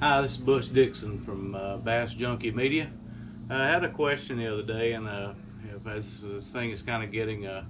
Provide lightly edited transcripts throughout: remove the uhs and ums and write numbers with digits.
Hi, this is Bush Dixon from Bass Junkie Media. I had a question the other day, and as this thing is kind of getting a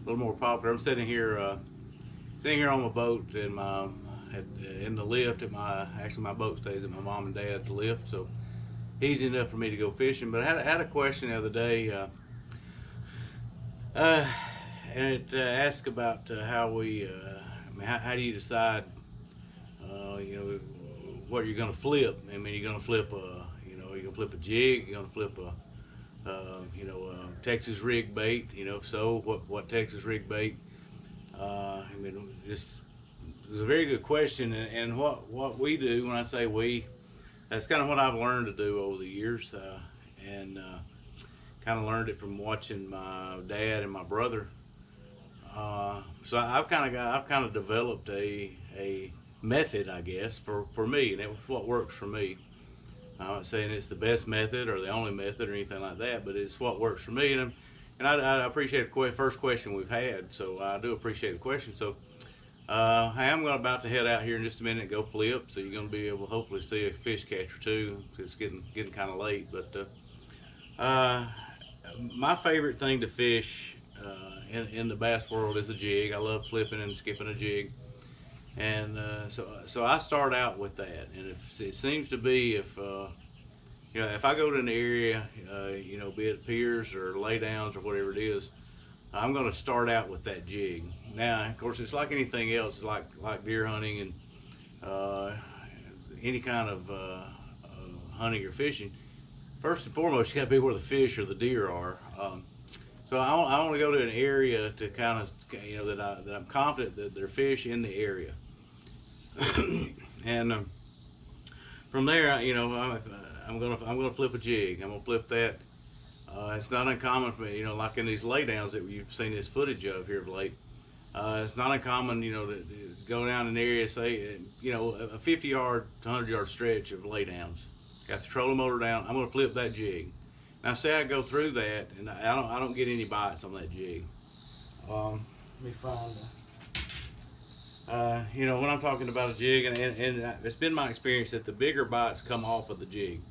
little more popular, I'm sitting here on my boat in the lift at my boat stays at my mom and dad at the lift, so easy enough for me to go fishing. But I had a question the other day, uh, and it asked about how do you decide you know, what you're going to flip. I mean, you're going to flip you're going to flip a jig, you're going to flip Texas rig bait. If so, what Texas rig bait? Just it's a very good question, and what we do when I say we, that's kind of what I've learned to do over the years, and kind of learned it from watching my dad and my brother. So I've kind of developed a method, I guess, for me, and it was what works for me. I'm not saying it's the best method or the only method or anything like that, but it's what works for me. And I appreciate the first question we've had, so I do appreciate the question. So hey, I'm about to head out here in just a minute and go flip, so you're going to be able to hopefully see a fish catch or two. It's getting kind of late, but my favorite thing to fish in the bass world is a jig. I love flipping and skipping a jig, and so I start out with that. And if it seems to be if I go to an area, be it piers or laydowns or whatever it is, I'm going to start out with that jig. Now, of course, it's like anything else, like deer hunting and uh, any kind of hunting or fishing. First and foremost, you got to be where the fish or the deer are. So I want to go to an area to kind of that I'm confident that there are fish in the area, and from there, I'm gonna flip a jig. I'm gonna flip that. It's not uncommon for me, like in these laydowns that you've seen this footage of here of late. It's not uncommon, to go down an area, say, a 50 yard to 100 yard stretch of laydowns. Got the trolling motor down. I'm gonna flip that jig. Now, say I go through that and I don't get any bites on that jig. Let me find. When I'm talking about a jig, and it's been my experience that the bigger bites come off of the jig.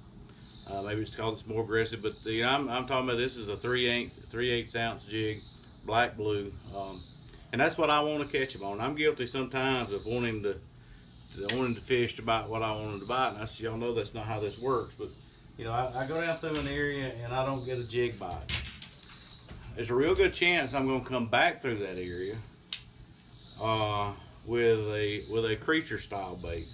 Maybe it's because it's more aggressive, but I'm talking about this is a 3/8 ounce jig, black blue, and that's what I want to catch them on. I'm guilty sometimes of wanting to fish to bite what I want them to bite, and y'all know that's not how this works. But I go down through an area and I don't get a jig bite. There's a real good chance I'm going to come back through that area with a creature style bait.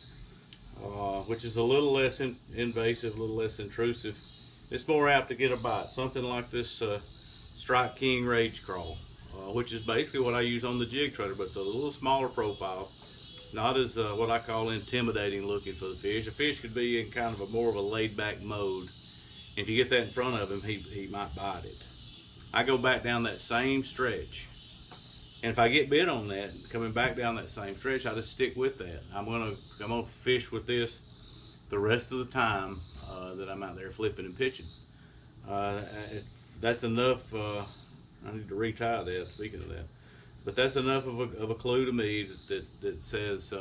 Which is a little less invasive, a little less intrusive. It's more apt to get a bite. Something like this Strike King Rage Crawl, which is basically what I use on the jig trader, but it's a little smaller profile, not as what I call intimidating looking for the fish. A fish could be in kind of more of a laid back mode. If you get that in front of him, he might bite it. I go back down that same stretch, and if I get bit on that, coming back down that same stretch, I just stick with that. I'm gonna fish with this the rest of the time that I'm out there flipping and pitching. Uh, that's enough. I need to retie that. Speaking of that, but that's enough of a clue to me that says,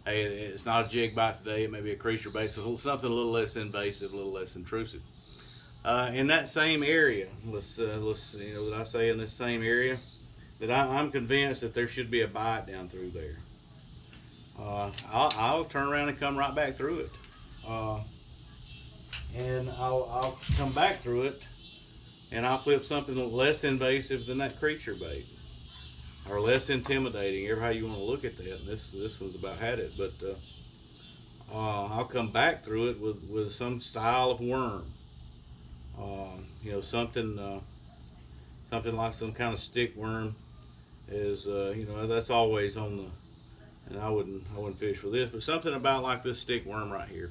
hey, it's not a jig bite today. It may be a creature bait, so something a little less invasive, a little less intrusive. In that same area, that I say in this same area, that I'm convinced that there should be a bite down through there. I'll turn around and come right back through it, and I'll come back through it, and I'll flip something less invasive than that creature bait, or less intimidating, ever how you want to look at that. And this one's about had it, but I'll come back through it with some style of worm, something like some kind of stick worm. That's always on the, and I wouldn't fish for this, but something about like this stick worm right here.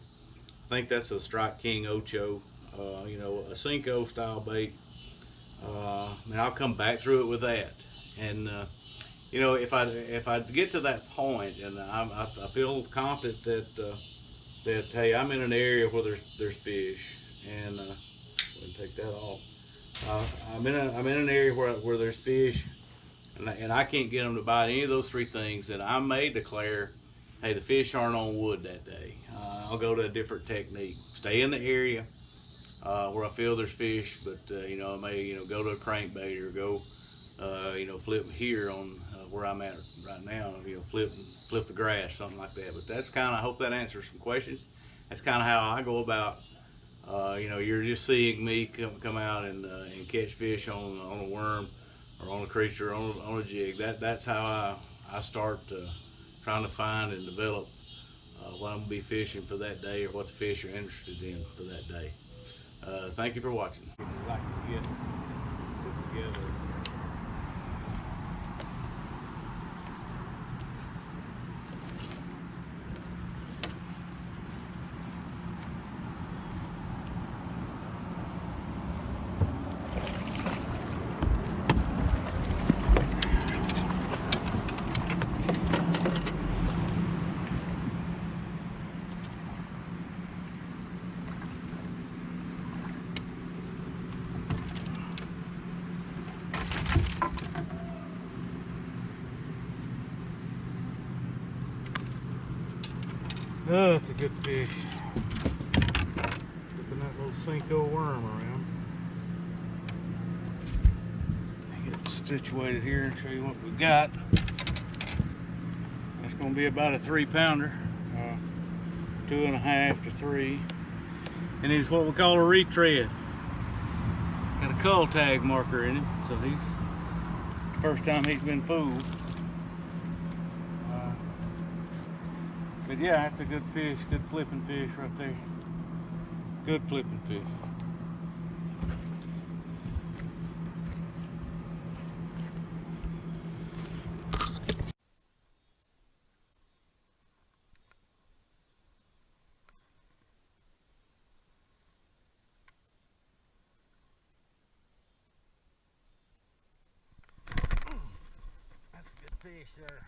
I think that's a Strike King Ocho, a Cinco style bait. And I'll come back through it with that. And if I get to that point and I feel confident that hey, I'm in an area where there's fish, and take that off. I'm in an area where there's fish, and I can't get them to bite any of those three things, then I may declare hey, the fish aren't on wood that day, I'll go to a different technique. Stay in the area where I feel there's fish, but I may go to a crankbait or go flip here on where I'm at right now. Flip the grass, something like that. But that's kind of, I hope that answers some questions. That's kind of how I go about. You're just seeing me come out and catch fish on a worm or on a creature on a jig. That's how I start trying to find and develop what I'm gonna be fishing for that day, or what the fish are interested in for that day. Thank you for watching. I'd like to get put together. Oh, that's a good fish. Flipping that little Cinco worm around. Get it situated here and show you what we got. That's going to be about a 3-pounder, 2.5 to 3, and he's what we call a retread. Got a cull tag marker in him, so he's first time he's been fooled. But yeah, that's a good fish, good flipping fish right there. Good flipping fish. That's a good fish there.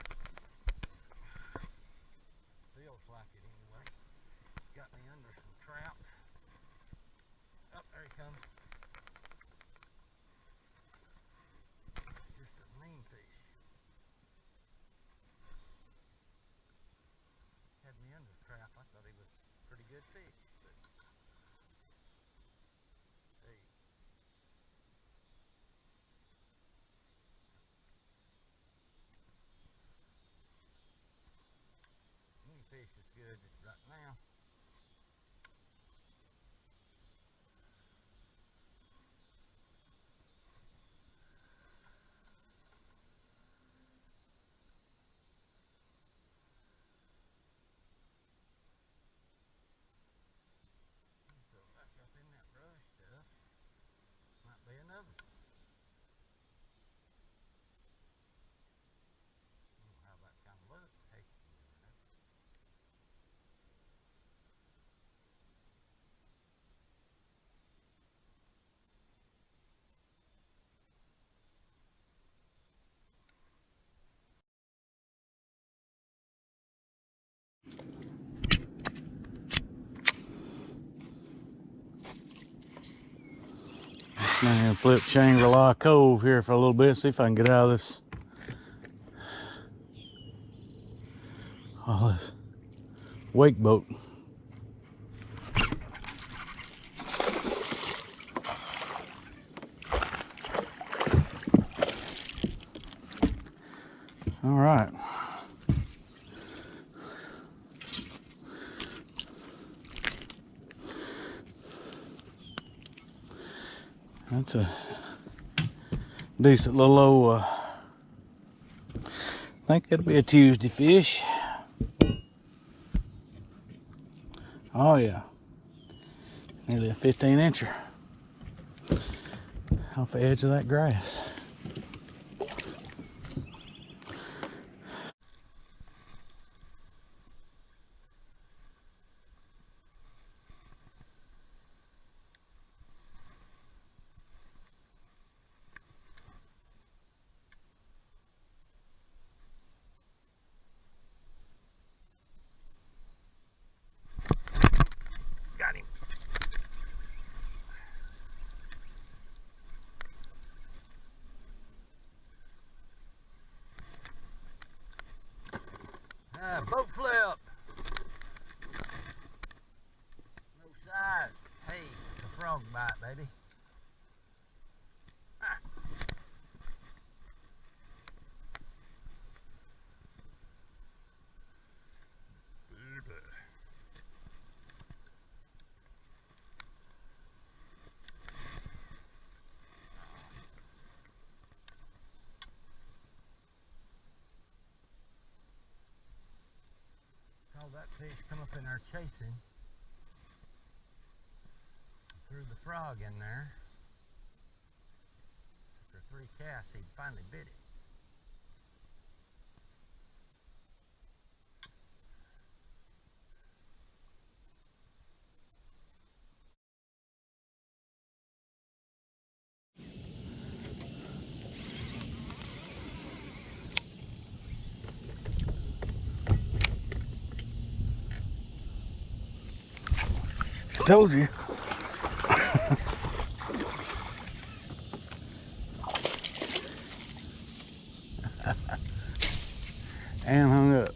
Feels like it anyway. Got me under some trout. Oh, there he comes. It's just a mean fish. Had me under the trap. I thought he was a pretty good fish, but hey. Any fish is good right now. So back up in that brush stuff. Might be another one. How that kind of look? Hey, I'm gonna flip Shangri-La Cove here for a little bit, see if I can get out of this. Oh, this wake boat. All right. That's a decent little old, I think it'll be a Tuesday fish. Oh yeah, nearly a 15-incher off the edge of that grass. Got him. Boat flip. that fish come up in there chasing. Threw the frog in there. After 3 casts, he finally bit it. Told you. And hung up.